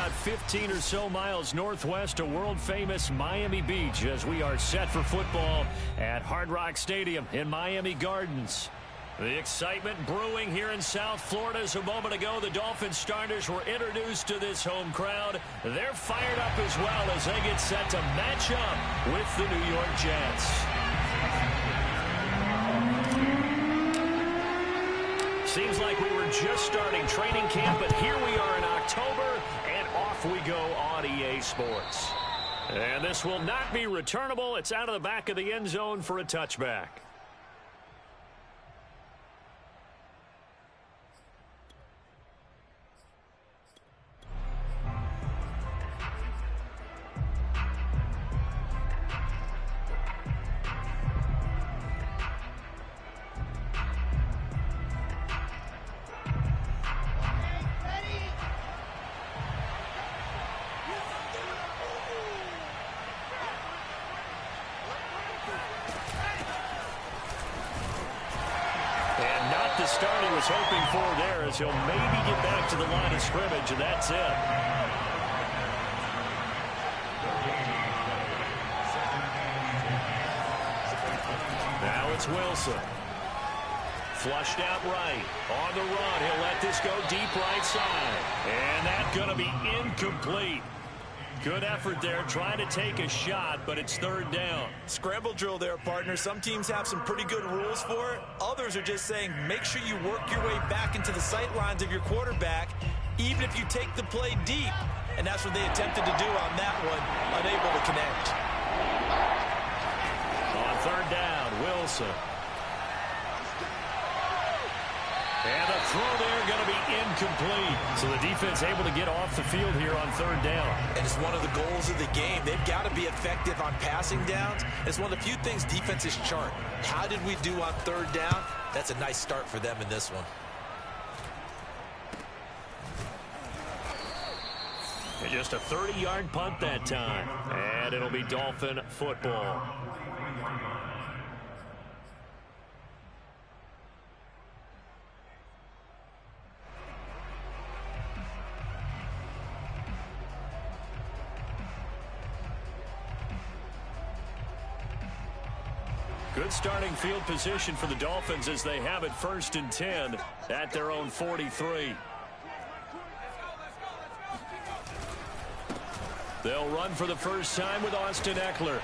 about 15 or so miles northwest of world-famous Miami Beach as we are set for football at Hard Rock Stadium in Miami Gardens. The excitement brewing here in South Florida as a moment ago the Dolphins starters were introduced to this home crowd. They're fired up as well as they get set to match up with the New York Jets. Seems like we were just starting training camp, but here we are in October, and off we go on EA Sports. And this will not be returnable. It's out of the back of the end zone for a touchback. Start he was hoping for there as he'll maybe get back to the line of scrimmage, and that's it. Now it's Wilson. Flushed out right. On the run, he'll let this go deep right side. And that's going to be incomplete. Good effort there, trying to take a shot, but it's third down. Scramble drill there, partner. Some teams have some pretty good rules for it. Others are just saying make sure you work your way back into the sight lines of your quarterback, even if you take the play deep. And that's what they attempted to do on that one, unable to connect. On third down, Wilson. And the throw there going to be incomplete. So the defense able to get off the field here on third down. And it's one of the goals of the game. They've got to be effective on passing downs. It's one of the few things defenses chart. How did we do on third down? That's a nice start for them in this one. And just a 30-yard punt that time. And it'll be Dolphin football. Good starting field position for the Dolphins as they have it 1st and 10 at their own 43. They'll run for the first time with Austin Eckler.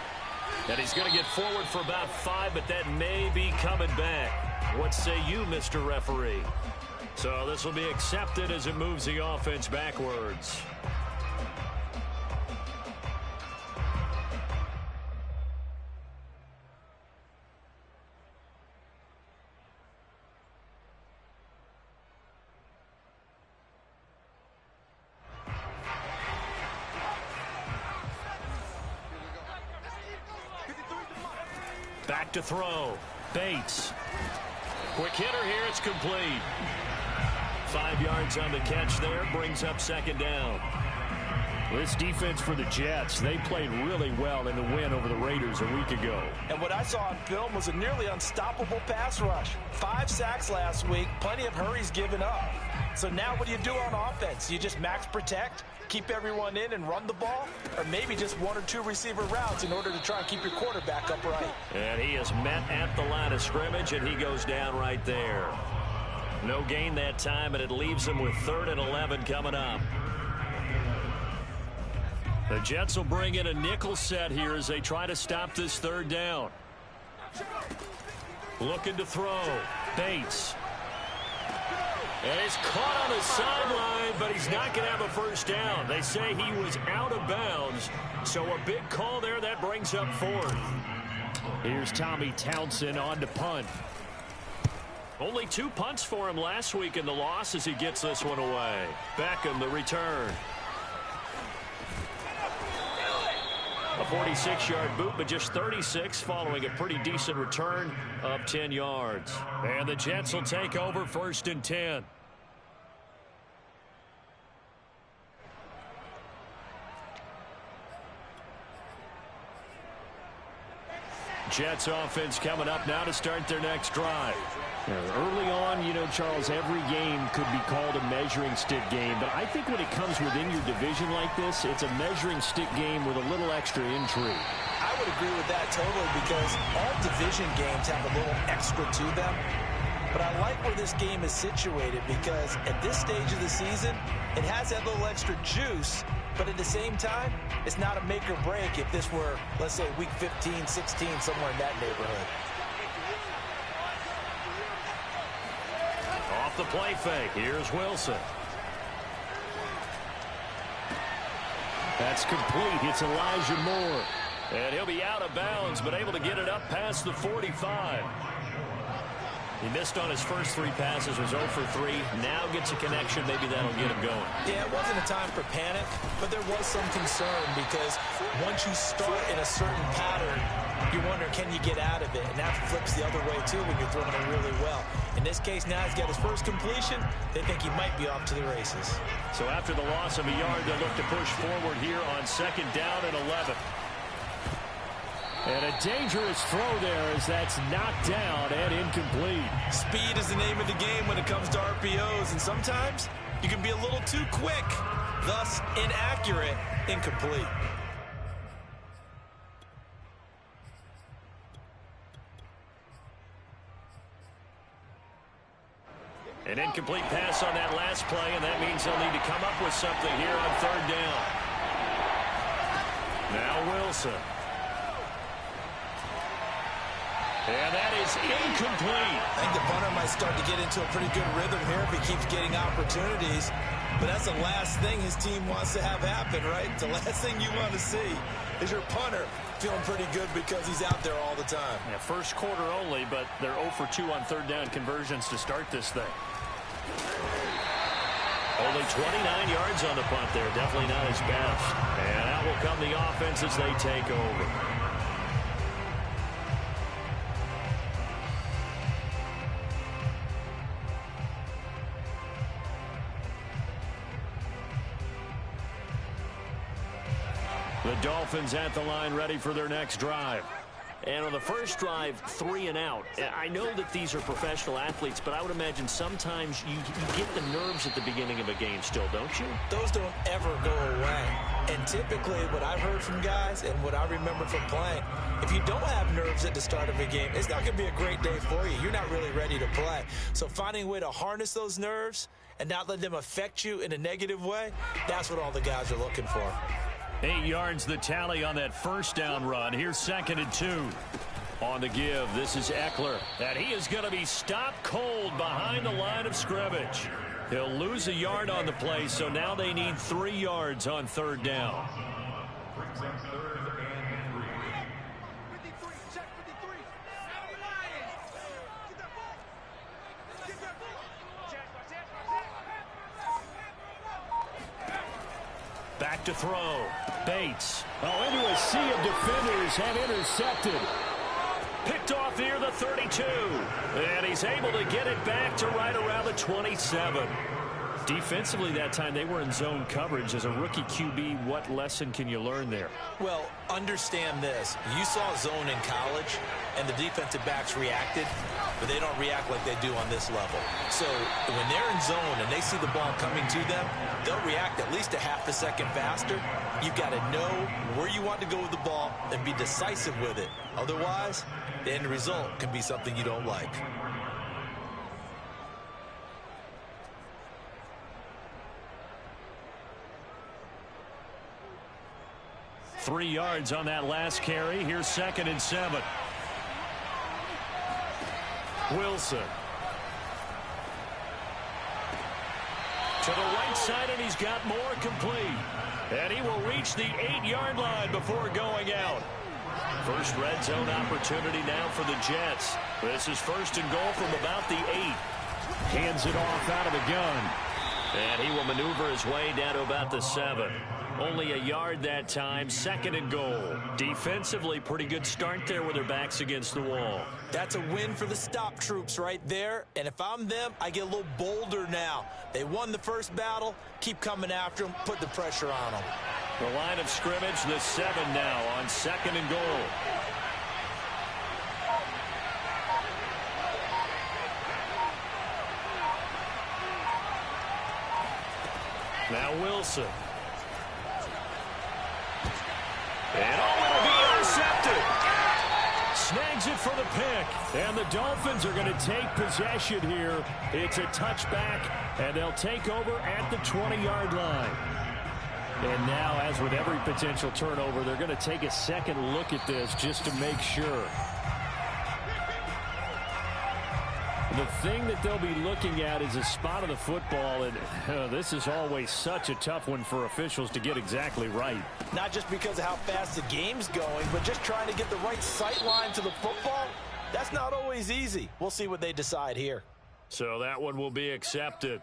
And he's going to get forward for about 5, but that may be coming back. What say you, Mr. Referee? So this will be accepted as it moves the offense backwards. Back to throw. Bates. Quick hitter here. It's complete. 5 yards on the catch there. Brings up second down. This defense for the Jets, they played really well in the win over the Raiders a week ago. And what I saw on film was a nearly unstoppable pass rush. 5 sacks last week. Plenty of hurries given up. So now what do you do on offense? You just max protect, keep everyone in and run the ball, or maybe just 1 or 2 receiver routes in order to try and keep your quarterback upright. And he is met at the line of scrimmage, and he goes down right there. No gain that time, and it leaves him with 3rd and 11 coming up. The Jets will bring in a nickel set here as they try to stop this third down. Looking to throw. Bates. And he's caught on the sideline, but he's not going to have a first down. They say he was out of bounds, so a big call there that brings up 4th. Here's Tommy Townsend on to punt. Only 2 punts for him last week in the loss as he gets this one away. Beckham, the return. A 46-yard boot, but just 36 following a pretty decent return of 10 yards. And the Jets will take over 1st and 10. Jets offense coming up now to start their next drive. Early on, know, Charles, every game could be called a measuring stick game, but I think when it comes within your division like this, it's a measuring stick game with a little extra intrigue. I would agree with that totally, because all division games have a little extra to them. But I like where this game is situated, because at this stage of the season, it has that little extra juice, but at the same time, it's not a make or break if this were, let's say, week 15, 16, somewhere in that neighborhood. Off the play fake, here's Wilson. That's complete. It's Elijah Moore. And he'll be out of bounds, but able to get it up past the 45. He missed on his first 3 passes, was 0 for 3. Now gets a connection. Maybe that'll get him going. Yeah, it wasn't a time for panic, but there was some concern, because once you start in a certain pattern, you wonder, can you get out of it? And that flips the other way, too, when you're throwing it really well. In this case, now he's got his first completion. They think he might be off to the races. So after the loss of a yard, they'll look to push forward here on 2nd down and 11. And a dangerous throw there as that's knocked down and incomplete. Speed is the name of the game when it comes to RPOs, and sometimes you can be a little too quick, thus inaccurate, incomplete. An incomplete pass on that last play, and that means they'll need to come up with something here on 3rd down. Now Wilson. And that is incomplete. I think the punter might start to get into a pretty good rhythm here if he keeps getting opportunities. But that's the last thing his team wants to have happen, right? The last thing you want to see is your punter feeling pretty good because he's out there all the time. Yeah, first quarter only, but they're 0 for 2 on 3rd down conversions to start this thing. Only 29 yards on the punt there. Definitely not his best. And out will come the offense as they take over. The Dolphins at the line, ready for their next drive. And on the first drive, 3 and out. I know that these are professional athletes, but I would imagine sometimes you get the nerves at the beginning of a game still, don't you? Those don't ever go away. And typically what I've heard from guys and what I remember from playing, if you don't have nerves at the start of a game, it's not going to be a great day for you. You're not really ready to play. So finding a way to harness those nerves and not let them affect you in a negative way, that's what all the guys are looking for. 8 yards the tally on that first down run. Here's 2nd and 2. On the give, this is Eckler. And he is going to be stopped cold behind the line of scrimmage. He'll lose a yard on the play, so now they need 3 yards on 3rd down. Back to throw. Bates. Oh, into a sea of defenders and intercepted. Picked off near the 32. And he's able to get it back to right around the 27. Defensively that time, they were in zone coverage. As a rookie QB, what lesson can you learn there? Well, understand this. You saw zone in college, and the defensive backs reacted, but they don't react like they do on this level. So when they're in zone and they see the ball coming to them, they'll react at least a half a second faster. You've got to know where you want to go with the ball and be decisive with it. Otherwise, the end result can be something you don't like. Three yards on that last carry. Here's 2nd and 7. Wilson. To the right side, and he's got more complete. And he will reach the 8-yard line before going out. First red zone opportunity now for the Jets. This is 1st and goal from about the 8. Hands it off out of the gun. And he will maneuver his way down to about the 7. Only a yard that time, 2nd and goal. Defensively, pretty good start there with their backs against the wall. That's a win for the stop troops right there. And if I'm them, I get a little bolder now. They won the first battle. Keep coming after them. Put the pressure on them. The line of scrimmage, the 7 now on 2nd and goal. Now Wilson. And it'll be intercepted. Snags it for the pick. And the Dolphins are going to take possession here. It's a touchback, and they'll take over at the 20-yard line. And now, as with every potential turnover, they're going to take a second look at this just to make sure. The thing that they'll be looking at is a spot of the football, and this is always such a tough one for officials to get exactly right. Not just because of how fast the game's going, but just trying to get the right sight line to the football. That's not always easy. We'll see what they decide here. So that one will be accepted.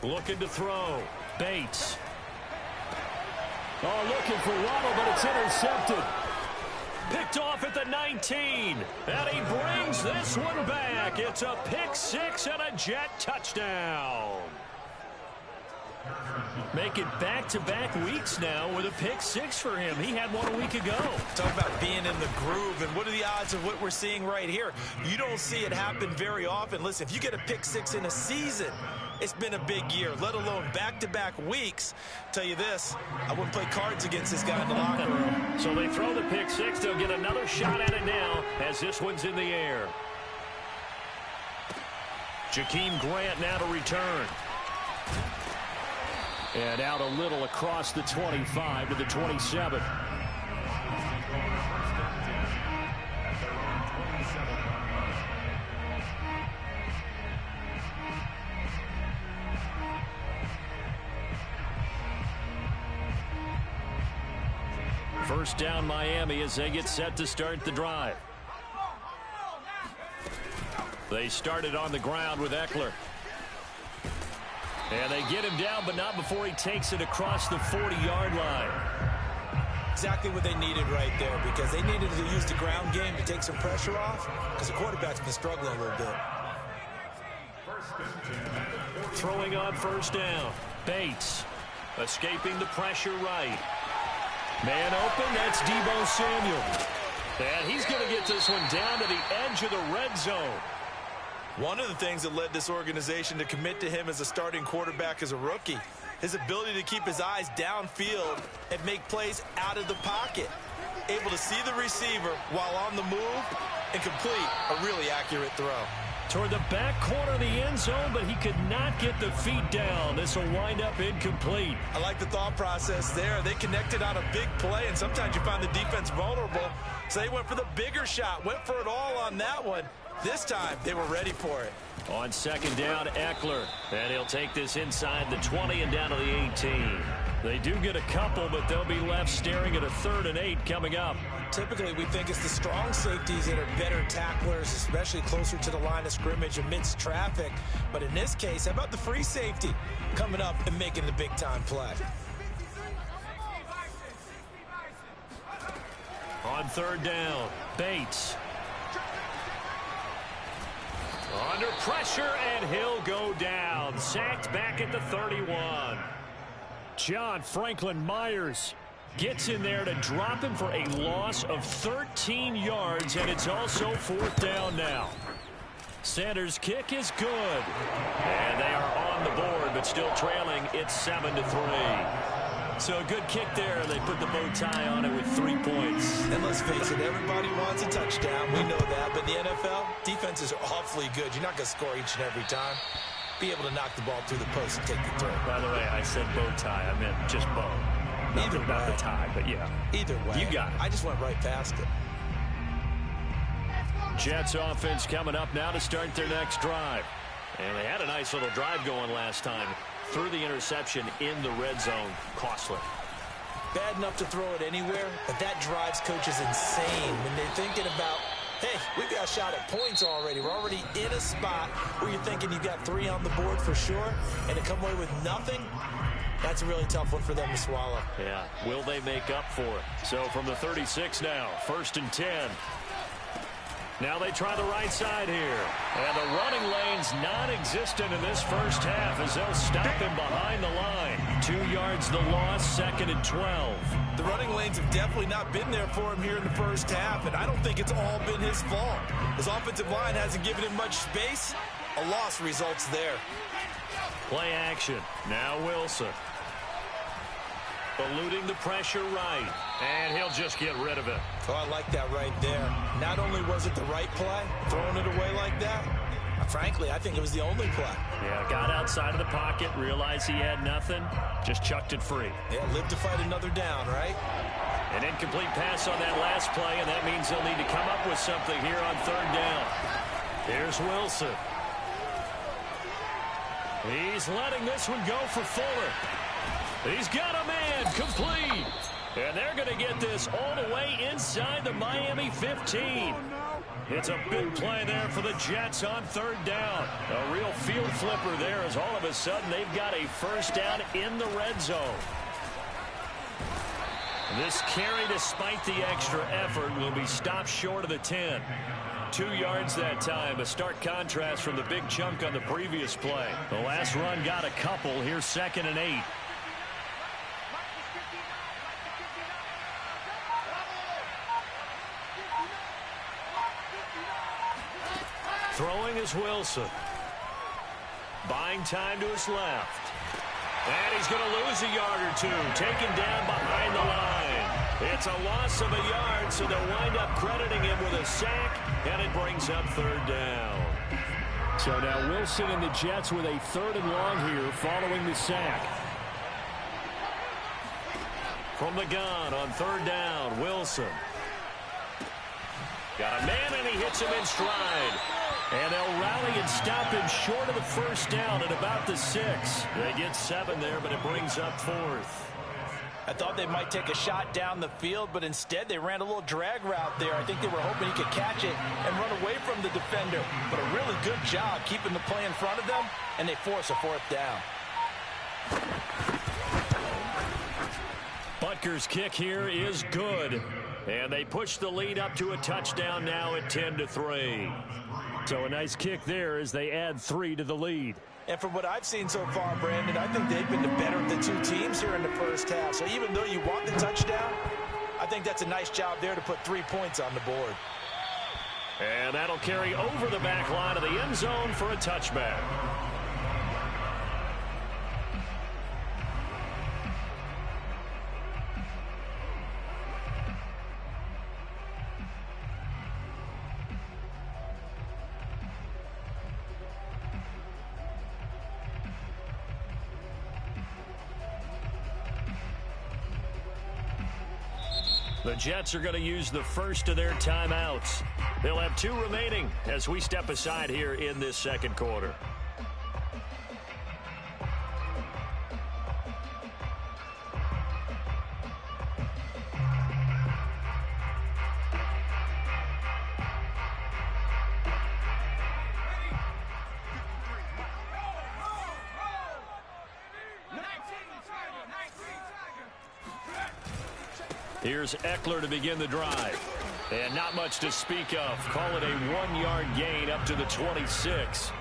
Looking to throw. Bates. Oh, looking for Waddle, but it's intercepted. Picked off at the 19. And he brings this one back. It's a pick six and a Jet touchdown. Make it back-to-back weeks now with a pick six for him. He had one a week ago. Talk about being in the groove, and what are the odds of what we're seeing right here? You don't see it happen very often. Listen, if you get a pick six in a season, it's been a big year, let alone back-to-back weeks. Tell you this, I wouldn't play cards against this guy in the locker room. So they throw the pick six. They'll get another shot at it now as this one's in the air. Jakeem Grant now to return. And out a little across the 25 to the 27. First down Miami as they get set to start the drive. They started on the ground with Eckler. And they get him down, but not before he takes it across the 40-yard line. Exactly what they needed right there, because they needed to use the ground game to take some pressure off, because the quarterback's been struggling a little bit. Throwing on first down. Bates escaping the pressure right. Man open, that's Deebo Samuel. And he's going to get this one down to the edge of the red zone. One of the things that led this organization to commit to him as a starting quarterback as a rookie, his ability to keep his eyes downfield and make plays out of the pocket. Able to see the receiver while on the move and complete a really accurate throw. Toward the back corner of the end zone, but he could not get the feet down. This will wind up incomplete. I like the thought process there. They connected on a big play, and sometimes you find the defense vulnerable. So they went for the bigger shot, went for it all on that one. This time, they were ready for it. On second down, Eckler. And he'll take this inside the 20 and down to the 18. They do get a couple, but they'll be left staring at a 3rd and 8 coming up. Typically, we think it's the strong safeties that are better tacklers, especially closer to the line of scrimmage amidst traffic. But in this case, how about the free safety coming up and making the big-time play? On 3rd down, Bates. Under pressure, and he'll go down. Sacked back at the 31. John Franklin Myers gets in there to drop him for a loss of 13 yards, and it's also 4th down now. Sanders' kick is good. And they are on the board, but still trailing. It's 7-3. So a good kick there. They put the bow tie on it with 3 points. And let's face it, everybody wants a touchdown. We know that. But in the NFL, defenses are awfully good. You're not going to score each and every time. Be able to knock the ball through the post and take the throw. By the way, I said bow tie. I meant just bow. Either about the tie, but yeah. Either way. You got it. I just went right past it. Jets offense coming up now to start their next drive. And they had a nice little drive going last time. Threw the interception in the red zone. Costly. Bad enough to throw it anywhere, but that drives coaches insane when they're thinking about, hey, we've got a shot at points already. We're already in a spot where you're thinking you've got 3 on the board for sure, and to come away with nothing, That's a really tough one for them to swallow. Yeah, will they make up for it? So from the 36 now, 1st and 10. Now they try the right side here. And the running lane's non-existent in this first half as they'll stop him behind the line. 2 yards the loss, 2nd and 12. The running lanes have definitely not been there for him here in the first half, and I don't think it's all been his fault. His offensive line hasn't given him much space. A loss results there. Play action. Now Wilson. Eluding the pressure right. And he'll just get rid of it. Oh, I like that right there. Not only was it the right play, throwing it away like that, frankly, I think it was the only play. Yeah, got outside of the pocket, realized he had nothing, just chucked it free. Yeah, live to fight another down, right? An incomplete pass on that last play, and that means they'll need to come up with something here on 3rd down. Here's Wilson. He's letting this one go for Fuller. He's got a man, complete. And they're going to get this all the way inside the Miami 15. It's a big play there for the Jets on 3rd down. A real field flipper there as all of a sudden they've got a first down in the red zone. This carry, despite the extra effort, will be stopped short of the 10. 2 yards that time, a stark contrast from the big chunk on the previous play. The last run got a couple. Here's 2nd and 8. Throwing is Wilson. Buying time to his left. And he's going to lose a yard or two. Taken down behind the line. It's a loss of a yard, so they'll wind up crediting him with a sack, and it brings up 3rd down. So now Wilson and the Jets with a 3rd and long here following the sack. From the gun on 3rd down, Wilson. Got a man, and he hits him in stride. And they'll rally and stop him short of the first down at about the 6. They get 7 there, but it brings up 4th. I thought they might take a shot down the field, but instead they ran a little drag route there. I think they were hoping he could catch it and run away from the defender. But a really good job keeping the play in front of them, and they force a 4th down. Butker's kick here is good. And they push the lead up to a touchdown now at 10-3. So a nice kick there as they add 3 to the lead. And from what I've seen so far, Brandon, I think they've been the better of the 2 teams here in the first half. So even though you want the touchdown, I think that's a nice job there to put 3 points on the board. And that'll carry over the back line of the end zone for a touchback. The Jets are going to use the first of their timeouts. They'll have 2 remaining as we step aside here in this second quarter. Here's Eckler to begin the drive. And not much to speak of. Call it a 1-yard gain up to the 26.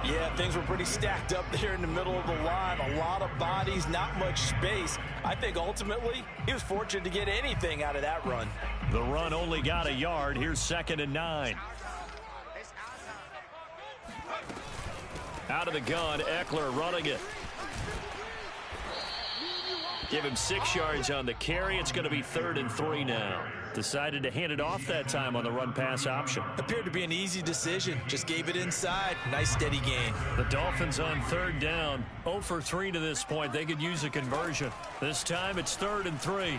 Yeah, things were pretty stacked up there in the middle of the line. A lot of bodies, not much space. I think ultimately he was fortunate to get anything out of that run. The run only got a yard. Here's 2nd and 9. Out of the gun, Eckler running it. Give him 6 yards on the carry. It's going to be 3rd and 3 now. Decided to hand it off that time on the run-pass option. Appeared to be an easy decision. Just gave it inside. Nice steady gain. The Dolphins on 3rd down. 0 for 3 to this point. They could use a conversion. This time it's 3rd and 3.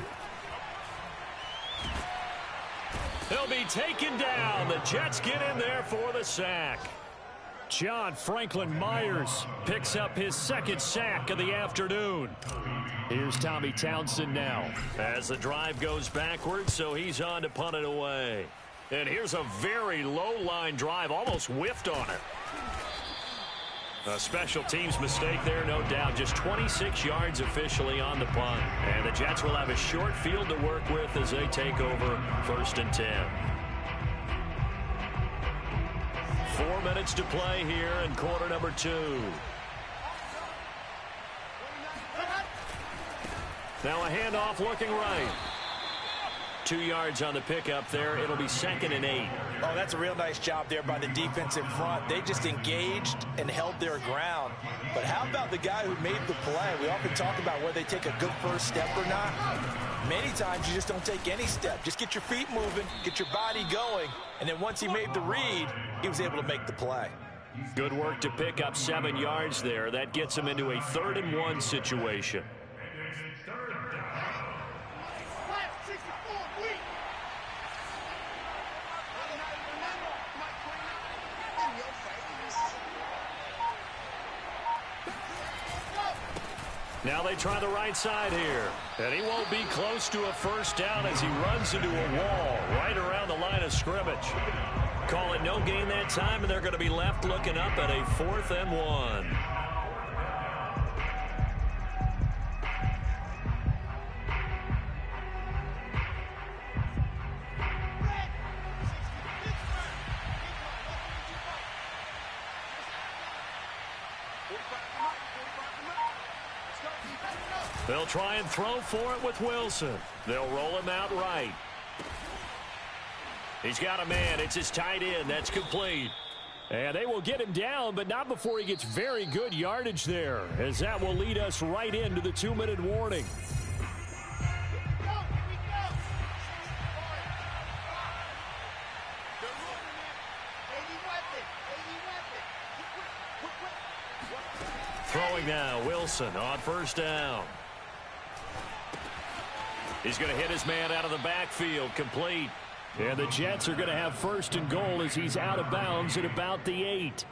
He'll be taken down. The Jets get in there for the sack. John Franklin Myers picks up his 2nd sack of the afternoon. Here's Tommy Townsend now as the drive goes backwards, so he's on to punt it away. And here's a very low line drive, almost whiffed on it. A special teams mistake there, no doubt. Just 26 yards officially on the punt. And the Jets will have a short field to work with as they take over 1st and 10. 4 minutes to play here in quarter number 2. Now a handoff looking right. 2 yards on the pickup there. It'll be 2nd and 8. Oh, that's a real nice job there by the defense in front. They just engaged and held their ground. But how about the guy who made the play? We often talk about whether they take a good first step or not. Many times you just don't take any step. Just get your feet moving, get your body going, and then once he made the read, he was able to make the play. Good work to pick up 7 yards there. That gets him into a 3rd and 1 situation. Now they try the right side here. And he won't be close to a first down as he runs into a wall right around the line of scrimmage. Call it no gain that time, and they're going to be left looking up at a 4th and 1. They'll try and throw for it with Wilson. They'll roll him out right. He's got a man. It's his tight end. That's complete. And they will get him down, but not before he gets very good yardage there, as that will lead us right into the 2-minute warning. Throwing now, Wilson on first down. He's going to hit his man out of the backfield, complete. And the Jets are going to have 1st and goal as he's out of bounds at about the 8.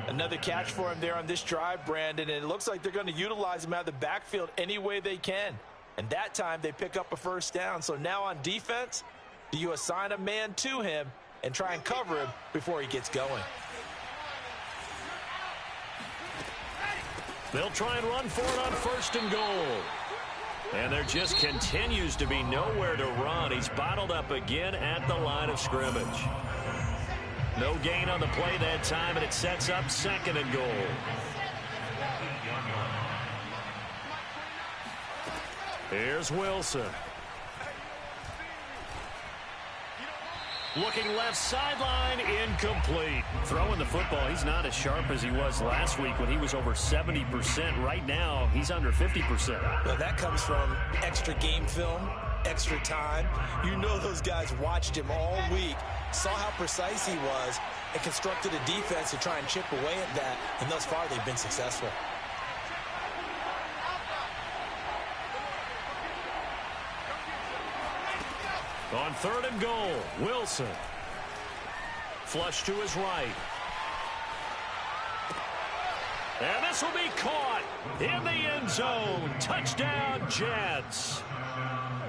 Another catch for him there on this drive, Brandon, and it looks like they're going to utilize him out of the backfield any way they can. And that time they pick up a first down. So now on defense, do you assign a man to him and try and cover him before he gets going? They'll try and run for it on 1st and goal. And there just continues to be nowhere to run. He's bottled up again at the line of scrimmage. No gain on the play that time, and it sets up 2nd and goal. Here's Wilson. Looking left sideline, incomplete. Throwing the football, he's not as sharp as he was last week when he was over 70%. Right now, he's under 50%. Well, that comes from extra game film, extra time. You know those guys watched him all week, saw how precise he was, and constructed a defense to try and chip away at that, and thus far they've been successful. On 3rd and goal, Wilson. Flush to his right. And this will be caught in the end zone. Touchdown, Jets.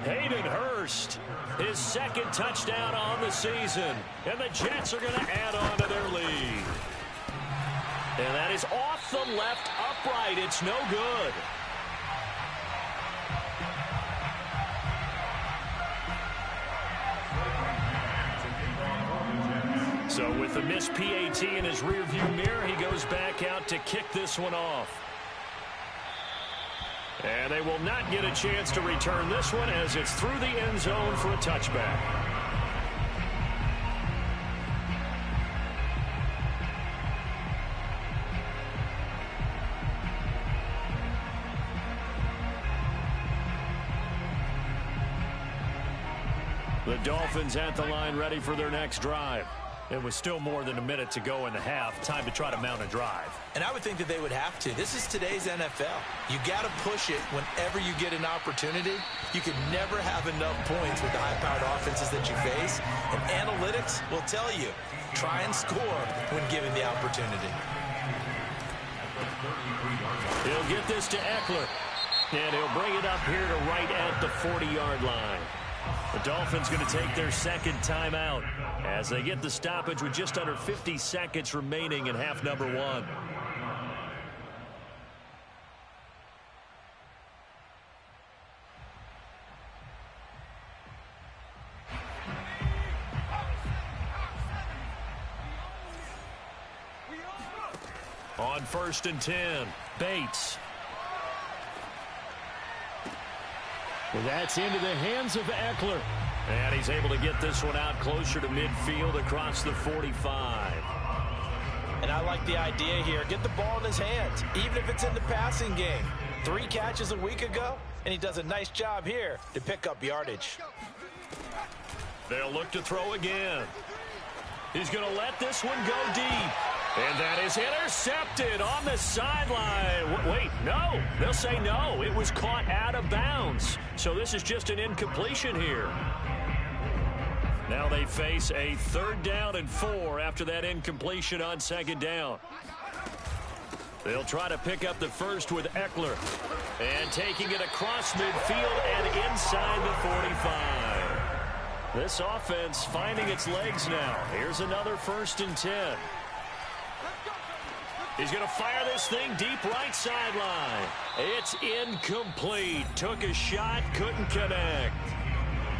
Hayden Hurst, his 2nd touchdown on the season. And the Jets are going to add on to their lead. And that is off the left upright. It's no good. So with the missed PAT in his rearview mirror, he goes back out to kick this one off. And they will not get a chance to return this one as it's through the end zone for a touchback. The Dolphins at the line ready for their next drive. It was still more than a minute to go in the half. Time to try to mount a drive. And I would think that they would have to. This is today's NFL. You got to push it whenever you get an opportunity. You can never have enough points with the high-powered offenses that you face. And analytics will tell you, try and score when given the opportunity. He'll get this to Eckler. And he'll bring it up here to right at the 40-yard line. The Dolphins going to take their 2nd timeout as they get the stoppage with just under 50 seconds remaining in half number 1. On 1st and 10, Bates. Well, that's into the hands of Eckler. And he's able to get this one out closer to midfield across the 45. And I like the idea here. Get the ball in his hands, even if it's in the passing game. 3 catches a week ago, and he does a nice job here to pick up yardage. They'll look to throw again. He's going to let this one go deep. And that is intercepted on the sideline. Wait, no. They'll say no. It was caught out of bounds. So this is just an incompletion here. Now they face a 3rd down and 4 after that incompletion on 2nd down. They'll try to pick up the first with Eckler. And taking it across midfield and inside the 45. This offense finding its legs now. Here's another 1st and 10. He's going to fire this thing deep right sideline. It's incomplete. Took a shot, couldn't connect.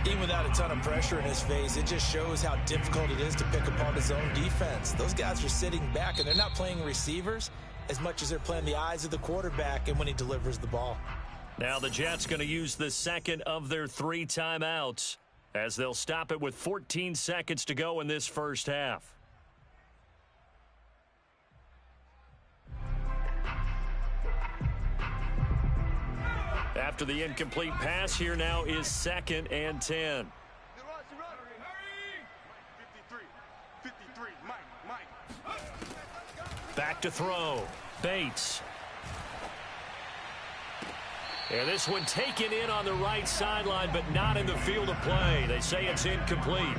Even without a ton of pressure in his face, it just shows how difficult it is to pick apart his own defense. Those guys are sitting back, and they're not playing receivers as much as they're playing the eyes of the quarterback and when he delivers the ball. Now the Jets going to use the second of their 3 timeouts as they'll stop it with 14 seconds to go in this first half. After the incomplete pass, here now is 2nd and 10. Back to throw. Bates. And this one taken in on the right sideline, but not in the field of play. They say it's incomplete.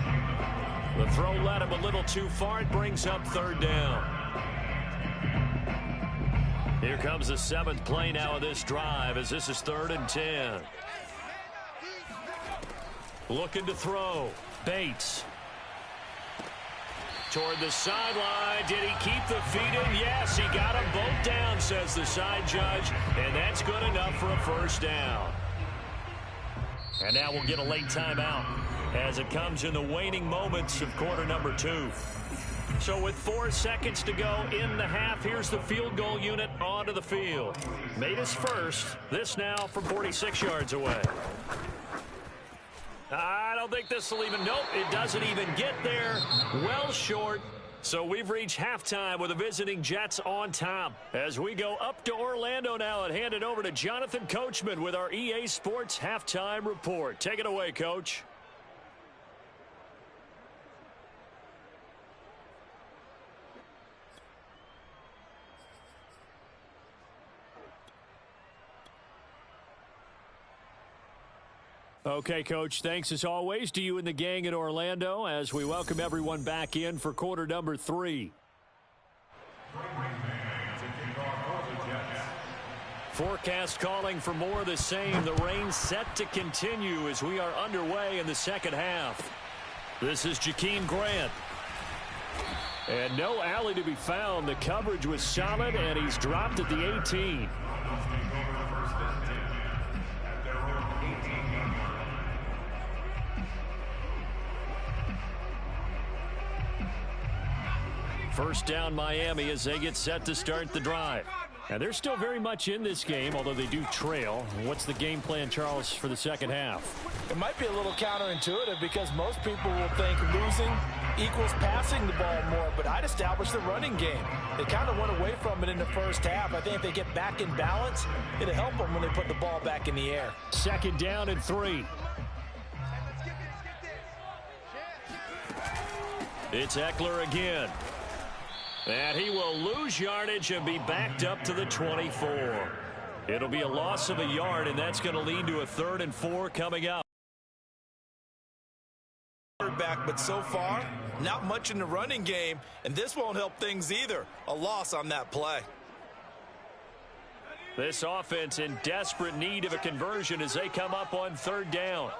The throw led him a little too far. It brings up 3rd down. Here comes the 7th play now of this drive as this is 3rd and 10. Looking to throw. Bates. Toward the sideline. Did he keep the feet in? Yes, he got them both down, says the side judge. And that's good enough for a 1st down. And now we'll get a late timeout as it comes in the waning moments of quarter number 2. So with 4 seconds to go in the half, here's the field goal unit onto the field. Made his first. This now from 46 yards away. I don't think this will even, nope, it doesn't even get there. Well short. So we've reached halftime with the visiting Jets on top. As we go up to Orlando now and hand it over to Jonathan Coachman with our EA Sports Halftime Report. Take it away, Coach. Okay, Coach, thanks as always to you and the gang in Orlando as we welcome everyone back in for quarter number 3. Forecast calling for more of the same. The rain set to continue as we are underway in the second half. This is Jakeem Grant. And no alley to be found. The coverage was solid, and he's dropped at the 18. First down Miami as they get set to start the drive. And they're still very much in this game, although they do trail. What's the game plan, Charles, for the second half? It might be a little counterintuitive because most people will think losing equals passing the ball more, but I'd establish the running game. They kind of went away from it in the first half. I think if they get back in balance, it'll help them when they put the ball back in the air. 2nd down and 3. It's Eckler again. And he will lose yardage and be backed up to the 24. It'll be a loss of a yard, and that's going to lead to a 3rd and 4 coming up. Back, but so far, not much in the running game, and this won't help things either. A loss on that play. This offense in desperate need of a conversion as they come up on 3rd down.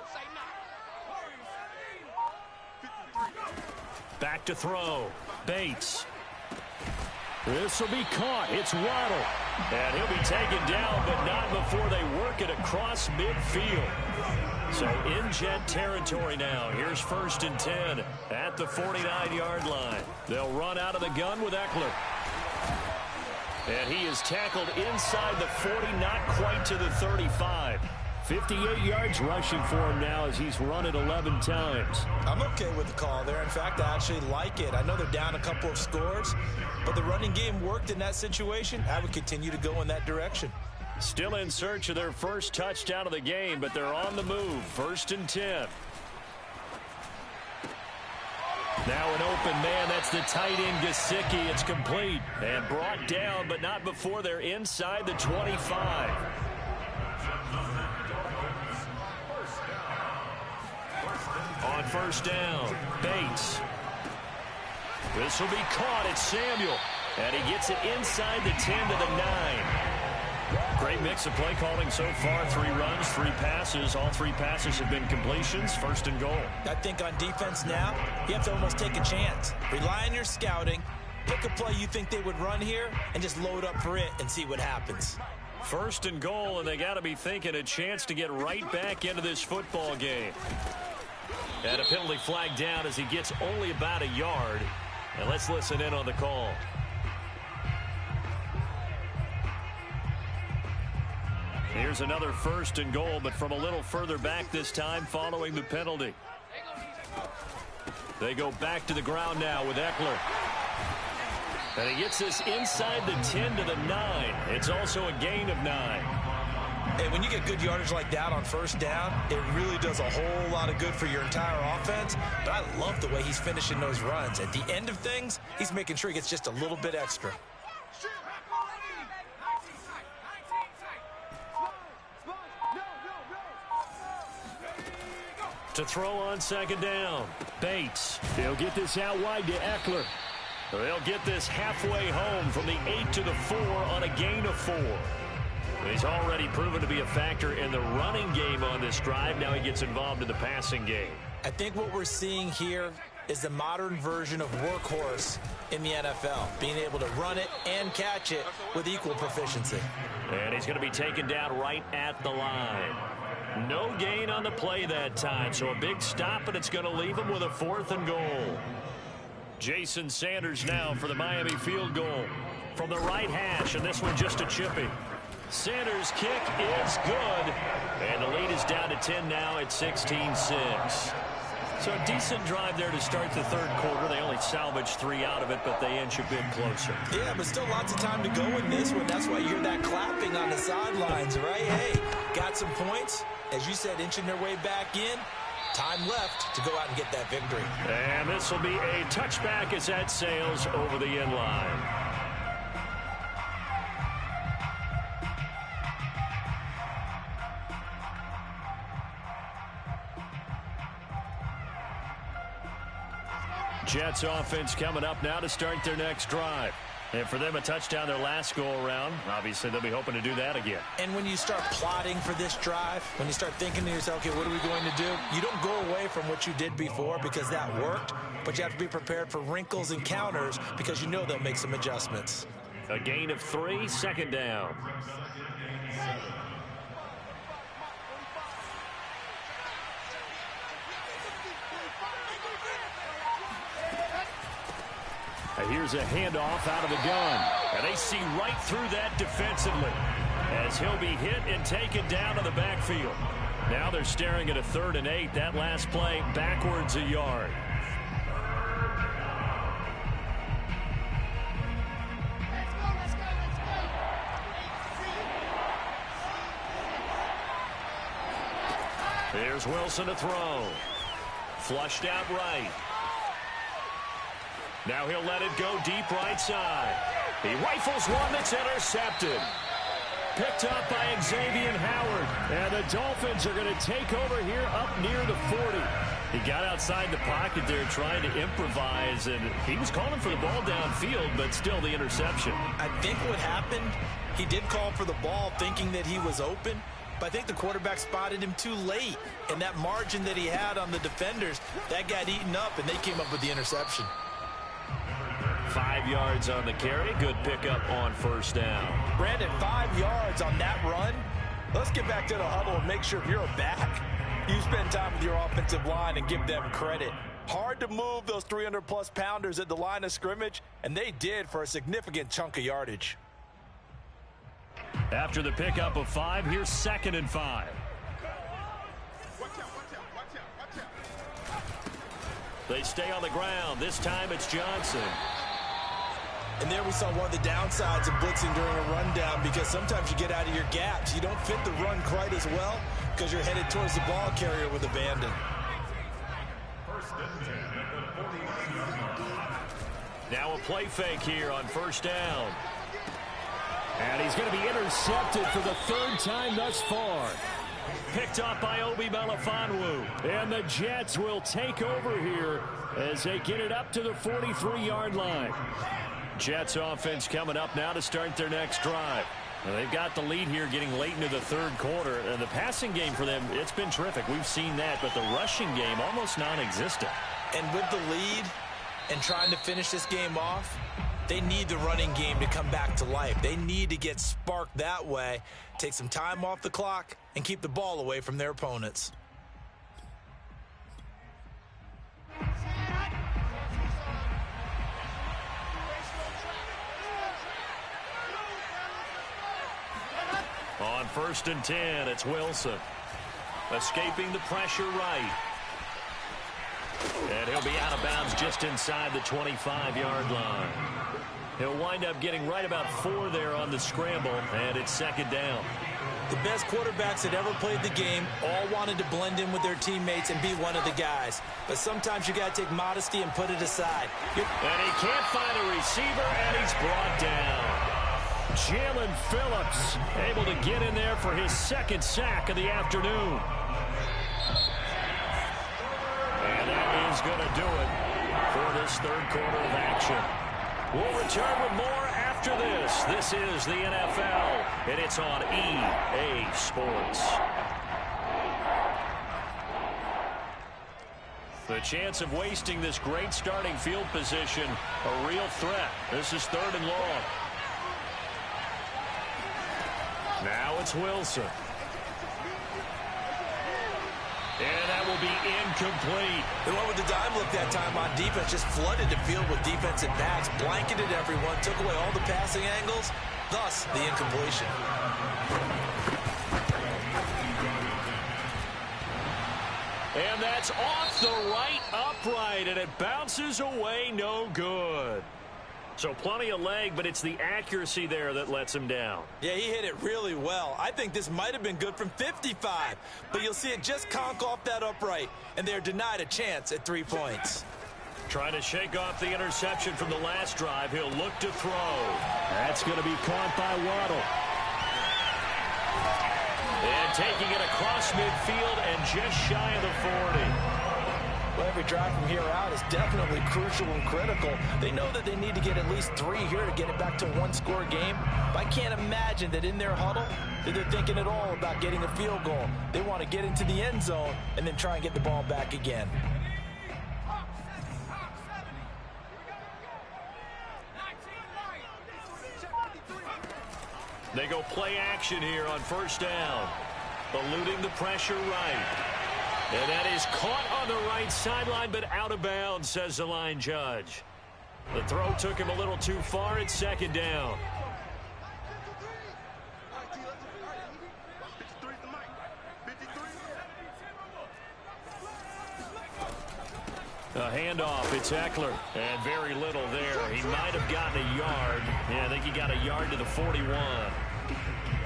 Back to throw. Bates. This will be caught. It's Waddle. And he'll be taken down, but not before they work it across midfield. So in Jet territory now. Here's 1st and 10 at the 49-yard line. They'll run out of the gun with Eckler. And he is tackled inside the 40, not quite to the 35. 58 yards rushing for him now as he's run it 11 times. I'm okay with the call there. In fact, I actually like it. I know they're down a couple of scores, but the running game worked in that situation. I would continue to go in that direction. Still in search of their first touchdown of the game, but they're on the move. 1st and 10. Now an open man. That's the tight end, Gesicki. It's complete and brought down, but not before they're inside the 25. On 1st down, Bates. This will be caught. It's Samuel. And he gets it inside the 10 to the 9. Great mix of play calling so far. 3 runs, 3 passes. All 3 passes have been completions. 1st and goal. I think on defense now, you have to almost take a chance. Rely on your scouting. Pick a play you think they would run here and just load up for it and see what happens. 1st and goal, and they got to be thinking a chance to get right back into this football game. And a penalty flag down as he gets only about a yard. And let's listen in on the call. Here's another 1st and goal, but from a little further back this time following the penalty. They go back to the ground now with Eckler. And he gets this inside the 10 to the 9. It's also a gain of 9. Hey, when you get good yardage like that on 1st down, it really does a whole lot of good for your entire offense. But I love the way he's finishing those runs. At the end of things, he's making sure he gets just a little bit extra. To throw on 2nd down, Bates. He'll get this out wide to Eckler. They'll get this halfway home from the 8 to the 4 on a gain of 4. He's already proven to be a factor in the running game on this drive. Now he gets involved in the passing game. I think what we're seeing here is the modern version of workhorse in the NFL, being able to run it and catch it with equal proficiency. And he's going to be taken down right at the line. No gain on the play that time, so a big stop, and it's going to leave him with a 4th and goal. Jason Sanders now for the Miami field goal from the right hash, and this one just a chippy. Sanders' kick is good, and the lead is down to 10 now at 16-6. So a decent drive there to start the 3rd quarter. They only salvaged 3 out of it, but they inch a bit closer. Yeah, but still lots of time to go in this one. That's why you hear that clapping on the sidelines, right? Hey, got some points. As you said, inching their way back in. Time left to go out and get that victory. And this will be a touchback as that sails over the end line. Jets offense coming up now to start their next drive. And for them, a touchdown their last go-around. Obviously, they'll be hoping to do that again. And when you start plotting for this drive, when you start thinking to yourself, okay, what are we going to do? You don't go away from what you did before because that worked, but you have to be prepared for wrinkles and counters because you know they'll make some adjustments. A gain of 3, 2nd down. Here's a handoff out of the gun. And they see right through that defensively as he'll be hit and taken down to the backfield. Now they're staring at a 3rd and 8. That last play backwards a yard. Here's Wilson to throw. Flushed out right. Now he'll let it go deep right side. He rifles one that's intercepted. Picked up by Xavier Howard. And the Dolphins are going to take over here up near the 40. He got outside the pocket there trying to improvise, and he was calling for the ball downfield, but still the interception. I think what happened, he did call for the ball thinking that he was open, but I think the quarterback spotted him too late. And that margin that he had on the defenders, that got eaten up, and they came up with the interception. 5 yards on the carry. Good pickup on 1st down. Brandon, 5 yards on that run. Let's get back to the huddle and make sure if you're a back, you spend time with your offensive line and give them credit. Hard to move those 300-plus pounders at the line of scrimmage, and they did for a significant chunk of yardage. After the pickup of 5, here's 2nd and 5. They stay on the ground. This time it's Johnson. And there we saw one of the downsides of blitzing during a rundown, because sometimes you get out of your gaps. You don't fit the run quite as well because you're headed towards the ball carrier with abandon. Now a play fake here on 1st down. And he's going to be intercepted for the 3rd time thus far. Picked up by Obi Melifonwu. And the Jets will take over here as they get it up to the 43-yard line. Jets offense coming up now to start their next drive. Now they've got the lead here getting late into the 3rd quarter. And the passing game for them, it's been terrific. We've seen that, but the rushing game almost non-existent. And with the lead and trying to finish this game off, they need the running game to come back to life. They need to get sparked that way, take some time off the clock, and keep the ball away from their opponents. On 1st and 10, it's Wilson. Escaping the pressure right. And he'll be out of bounds just inside the 25-yard line. He'll wind up getting right about 4 there on the scramble, and it's 2nd down. The best quarterbacks that ever played the game all wanted to blend in with their teammates and be one of the guys. But sometimes you got to take modesty and put it aside. And he can't find a receiver, and he's brought down. Jalen Phillips able to get in there for his 2nd sack of the afternoon. And that is going to do it for this 3rd quarter of action. We'll return with more after this. This is the NFL, and it's on EA Sports. The chance of wasting this great starting field position, a real threat. This is 3rd and long. Now it's Wilson. And that will be incomplete. The one with the dime look that time on defense just flooded the field with defensive backs, blanketed everyone, took away all the passing angles, thus the incompletion. And that's off the right upright, and it bounces away no good. So plenty of leg, but it's the accuracy there that lets him down. Yeah, he hit it really well. I think this might have been good from 55, but you'll see it just conk off that upright, and they're denied a chance at 3 points. Trying to shake off the interception from the last drive. He'll look to throw. That's going to be caught by Waddle. And taking it across midfield and just shy of the 40. Well, every drive from here out is definitely crucial and critical. They know that they need to get at least 3 here to get it back to a 1-score game. But I can't imagine that in their huddle that they're thinking at all about getting a field goal. They want to get into the end zone and then try and get the ball back again. They go play action here on 1st down. Eluding the pressure right. And that is caught on the right sideline, but out of bounds, says the line judge. The throw took him a little too far. It's 2nd down. A handoff, it's Eckler, and very little there. He might have gotten a yard. Yeah, I think he got a yard to the 41.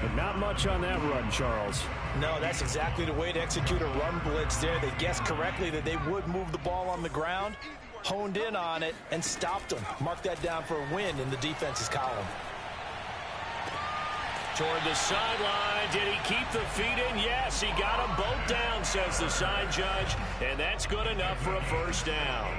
But not much on that run, Charles. No, that's exactly the way to execute a run blitz there. They guessed correctly that they would move the ball on the ground, honed in on it, and stopped them. Mark that down for a win in the defense's column. Toward the sideline. Did he keep the feet in? Yes, he got them both down, says the side judge. And that's good enough for a 1st down.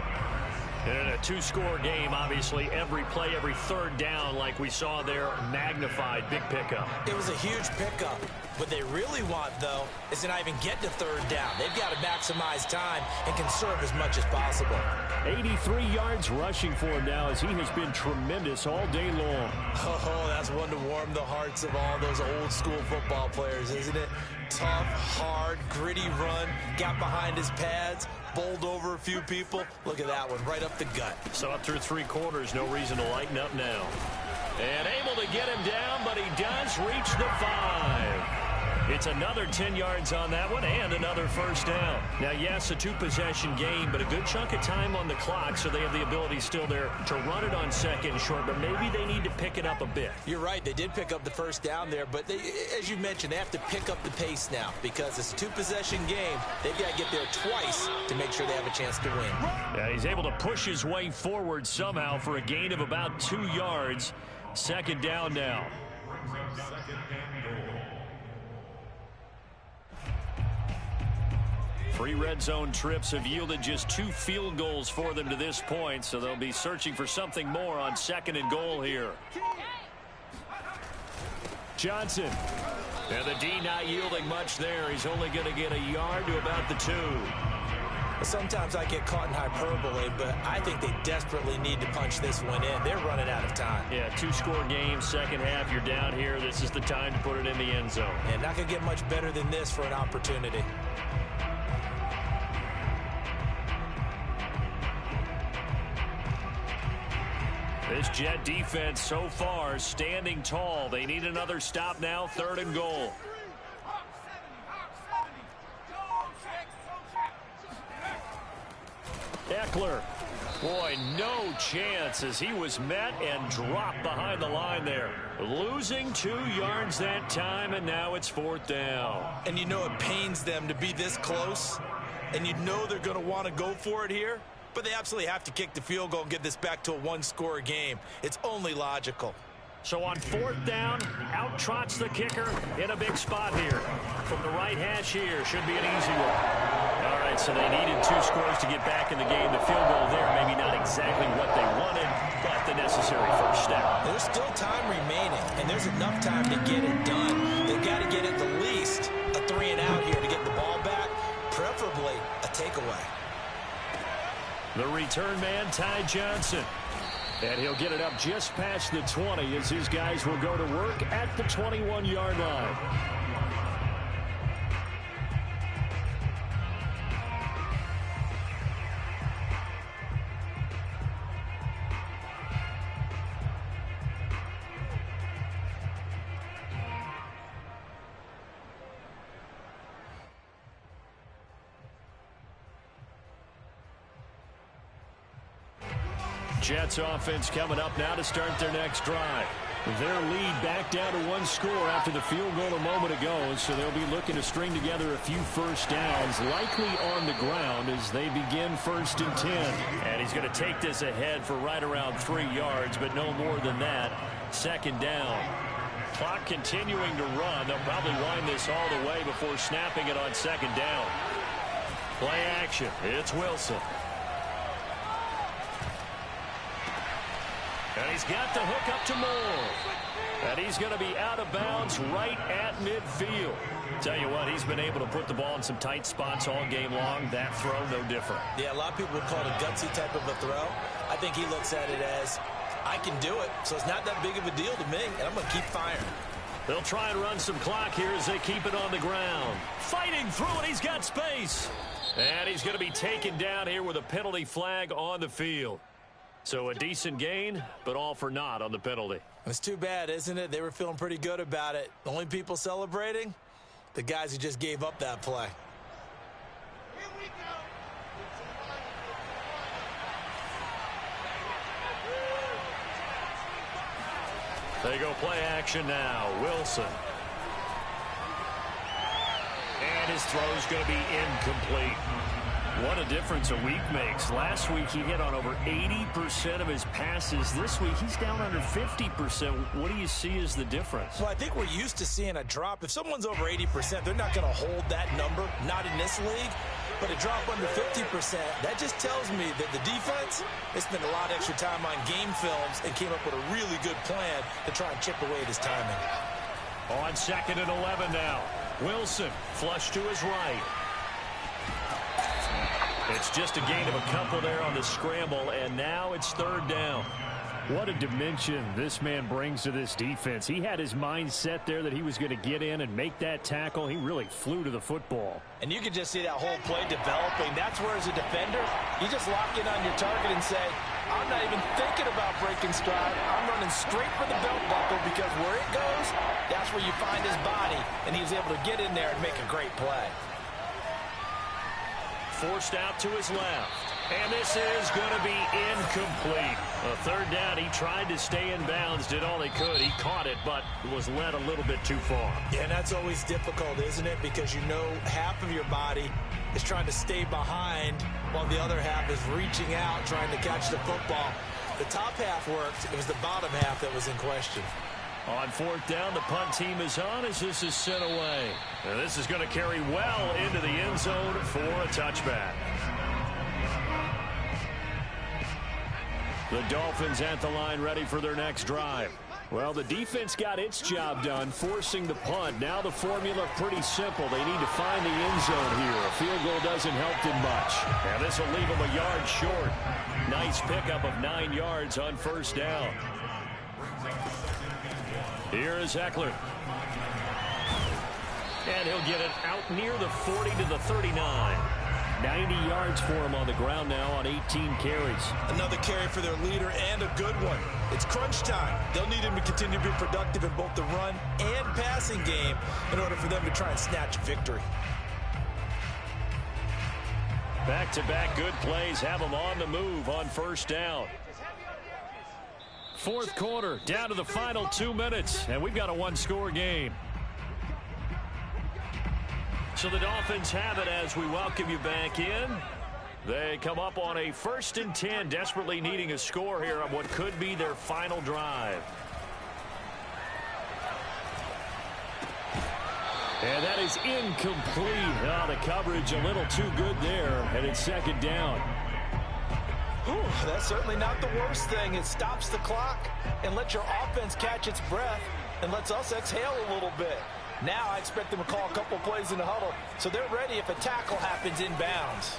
In a 2-score game, obviously, every play, every 3rd down, like we saw there, magnified. Big pickup. It was a huge pickup. What they really want, though, is to not even get to 3rd down. They've got to maximize time and conserve as much as possible. 83 yards rushing for him now, as he has been tremendous all day long. Oh, that's one to warm the hearts of all those old-school football players, isn't it? Tough, hard, gritty run, got behind his pads, bowled over a few people. Look at that one, right up the gut. So up through 3 quarters, no reason to lighten up now. And able to get him down, but he does reach the 5. It's another 10 yards on that one and another first down. Now, yes, a two-possession game, but a good chunk of time on the clock, so they have the ability still there to run it on second and short, but maybe they need to pick it up a bit. You're right. They did pick up the first down there, but as you mentioned, they have to pick up the pace now because it's a two-possession game. They've got to get there twice to make sure they have a chance to win. Yeah, he's able to push his way forward somehow for a gain of about 2 yards. Second down now. Three red zone trips have yielded just 2 field goals for them to this point, so they'll be searching for something more on second and goal here. Johnson. And the D not yielding much there. He's only going to get a yard to about the 2. Sometimes I get caught in hyperbole, but I think they desperately need to punch this one in. They're running out of time. Yeah, 2-score game, second half, you're down here. This is the time to put it in the end zone. And not going to get much better than this for an opportunity. This Jet defense so far standing tall. They need another stop now, third and goal. Eckler. Boy, no chance as he was met and dropped behind the line there. Losing 2 yards that time, and now it's fourth down. And you know it pains them to be this close, and you know they're going to want to go for it here. But they absolutely have to kick the field goal and get this back to a one-score game. It's only logical. So on fourth down, out trots the kicker in a big spot here. From the right hash here, should be an easy one. All right, so they needed 2 scores to get back in the game. The field goal there, maybe not exactly what they wanted, but the necessary first step. There's still time remaining, and there's enough time to get it done. They've got to get at the least a 3-and-out here to get the ball back, preferably a takeaway. The return man, Ty Johnson. And he'll get it up just past the 20 as his guys will go to work at the 21-yard line. Jets offense coming up now to start their next drive. Their lead back down to 1 score after the field goal a moment ago, so they'll be looking to string together a few first downs, likely on the ground as they begin 1st and 10. And he's going to take this ahead for right around 3 yards, but no more than that. Second down. Clock continuing to run. They'll probably wind this all the way before snapping it on second down. Play action. It's Wilson. And he's got the hook up to Moore. And he's going to be out of bounds right at midfield. Tell you what, he's been able to put the ball in some tight spots all game long. That throw, no different. Yeah, a lot of people would call it a gutsy type of a throw. I think he looks at it as, I can do it, so it's not that big of a deal to me, and I'm going to keep firing. They'll try and run some clock here as they keep it on the ground. Fighting through it, he's got space. And he's going to be taken down here with a penalty flag on the field. So a decent gain, but all for naught on the penalty. It's too bad, isn't it? They were feeling pretty good about it. The only people celebrating, the guys who just gave up that play. Here we go. They go play action now. Wilson. And his throw's going to be incomplete. What a difference a week makes. Last week he hit on over 80% of his passes. This week he's down under 50%. What do you see as the difference? Well, I think we're used to seeing a drop. If someone's over 80%, they're not going to hold that number, not in this league. But a drop under 50%, that just tells me that the defense, they spent a lot of extra time on game films and came up with a really good plan to try and chip away at his timing. On 2nd and 11 now. Wilson flush to his right. It's just a gain of a couple there on the scramble, and now it's 3rd down. What a dimension this man brings to this defense. He had his mind set there that he was going to get in and make that tackle. He really flew to the football. And you can just see that whole play developing. That's where, as a defender, you just lock in on your target and say, I'm not even thinking about breaking stride. I'm running straight for the belt buckle because where it goes, that's where you find his body. And he was able to get in there and make a great play. Forced out to his left. And this is going to be incomplete. A third down, he tried to stay in bounds, did all he could. He caught it, but was led a little bit too far. Yeah, and that's always difficult, isn't it? Because you know half of your body is trying to stay behind while the other half is reaching out, trying to catch the football. The top half worked. It was the bottom half that was in question. On fourth down, the punt team is on as this is sent away. And this is going to carry well into the end zone for a touchback. The Dolphins at the line ready for their next drive. Well, the defense got its job done, forcing the punt. Now the formula pretty simple. They need to find the end zone here. A field goal doesn't help them much. And this will leave them a yard short. Nice pickup of 9 yards on first down. Here is Eckler. And he'll get it out near the 40 to the 39. 90 yards for him on the ground now on 18 carries. Another carry for their leader and a good one. It's crunch time. They'll need him to continue to be productive in both the run and passing game in order for them to try and snatch victory. Back-to-back good plays have them on the move on first down. Fourth quarter, down to the final 2 minutes, and we've got a one-score game. So the Dolphins have it as we welcome you back in. They come up on a 1st and 10, desperately needing a score here on what could be their final drive. And that is incomplete. Oh, the coverage a little too good there, and it's second down. Whew, that's certainly not the worst thing. It stops the clock and lets your offense catch its breath and lets us exhale a little bit. Now I expect them to call a couple plays in the huddle, so they're ready if a tackle happens inbounds.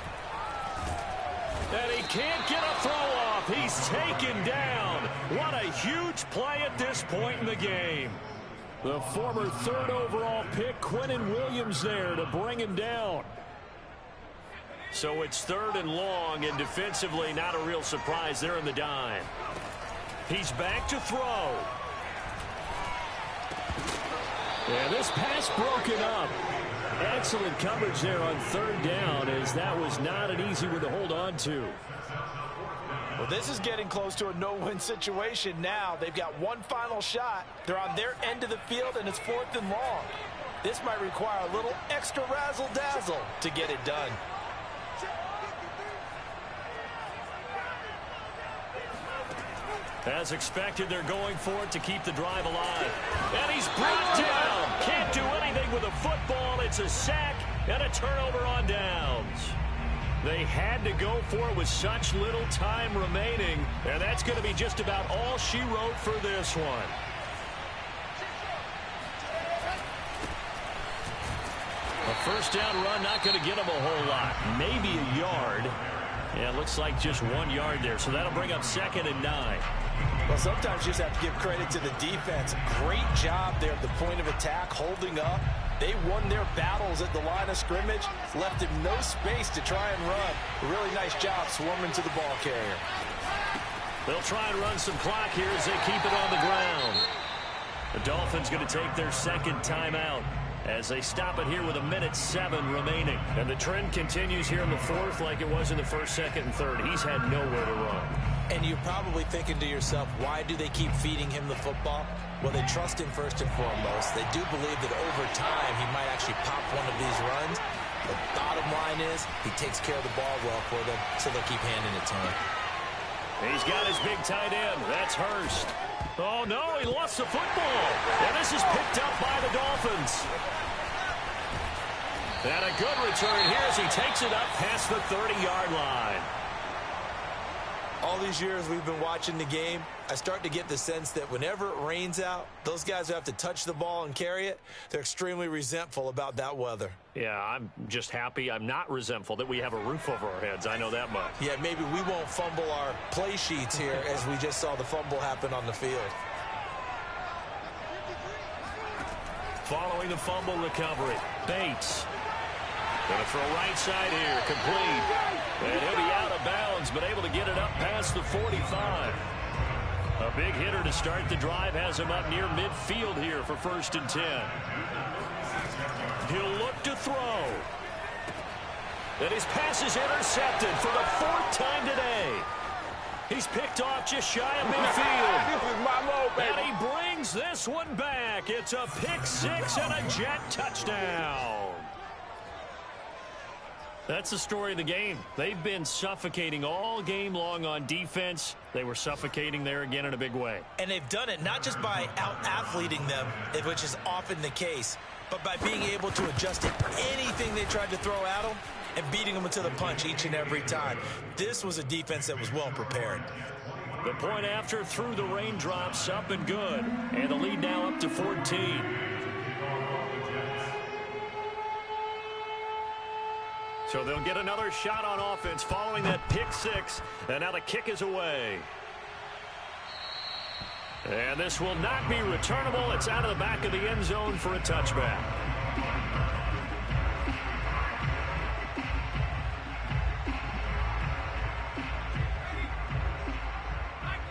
And he can't get a throw off. He's taken down. What a huge play at this point in the game. The former 3rd overall pick, Quinnen Williams, there to bring him down. So it's 3rd and long, and defensively not a real surprise there in the dime. He's back to throw. And this pass broken up. Excellent coverage there on 3rd down, as that was not an easy one to hold on to. Well, this is getting close to a no-win situation now. They've got one final shot. They're on their end of the field, and it's 4th and long. This might require a little extra razzle-dazzle to get it done. As expected, they're going for it to keep the drive alive. And he's brought down. Can't do anything with a football. It's a sack and a turnover on downs. They had to go for it with such little time remaining, and that's going to be just about all she wrote for this one. A first down run, not going to get him a whole lot. Maybe a yard. Yeah, it looks like just 1 yard there, so that'll bring up 2nd and 9. Well, sometimes you just have to give credit to the defense. Great job there at the point of attack, holding up. They won their battles at the line of scrimmage, left him no space to try and run. A really nice job swarming to the ball carrier. They'll try and run some clock here as they keep it on the ground. The Dolphins going to take their 2nd timeout as they stop it here with 1:07 remaining. And the trend continues here in the 4th like it was in the 1st, 2nd, and 3rd. He's had nowhere to run. And you're probably thinking to yourself, why do they keep feeding him the football? Well, they trust him first and foremost. They do believe that over time he might actually pop one of these runs. The bottom line is he takes care of the ball well for them, so they'll keep handing it to him. He's got his big tight end. That's Hurst. Oh, no, he lost the football. And this is picked up by the Dolphins. And a good return here as he takes it up past the 30-yard line. All these years we've been watching the game, I start to get the sense that whenever it rains out, those guys who have to touch the ball and carry it, they're extremely resentful about that weather. Yeah, I'm just happy I'm not resentful that we have a roof over our heads. I know that much. Yeah, maybe we won't fumble our play sheets here as we just saw the fumble happen on the field. Following the fumble recovery, Bates. Going to throw right side here, complete. And he'll be out of bounds, been able to get it up past the 45. A big hitter to start the drive has him up near midfield here for 1st and 10. He'll look to throw. And his pass is intercepted for the 4th time today. He's picked off just shy of midfield. This is my mode, baby. And he brings this one back. It's a pick 6 and a Jet touchdown. That's the story of the game. They've been suffocating all game long on defense. They were suffocating there again in a big way. And they've done it not just by out-athleting them, which is often the case, but by being able to adjust to anything they tried to throw at them and beating them to the punch each and every time. This was a defense that was well prepared. The point after through the raindrops, up and good. And the lead now up to 14. So they'll get another shot on offense following that pick 6. And now the kick is away. And this will not be returnable. It's out of the back of the end zone for a touchback.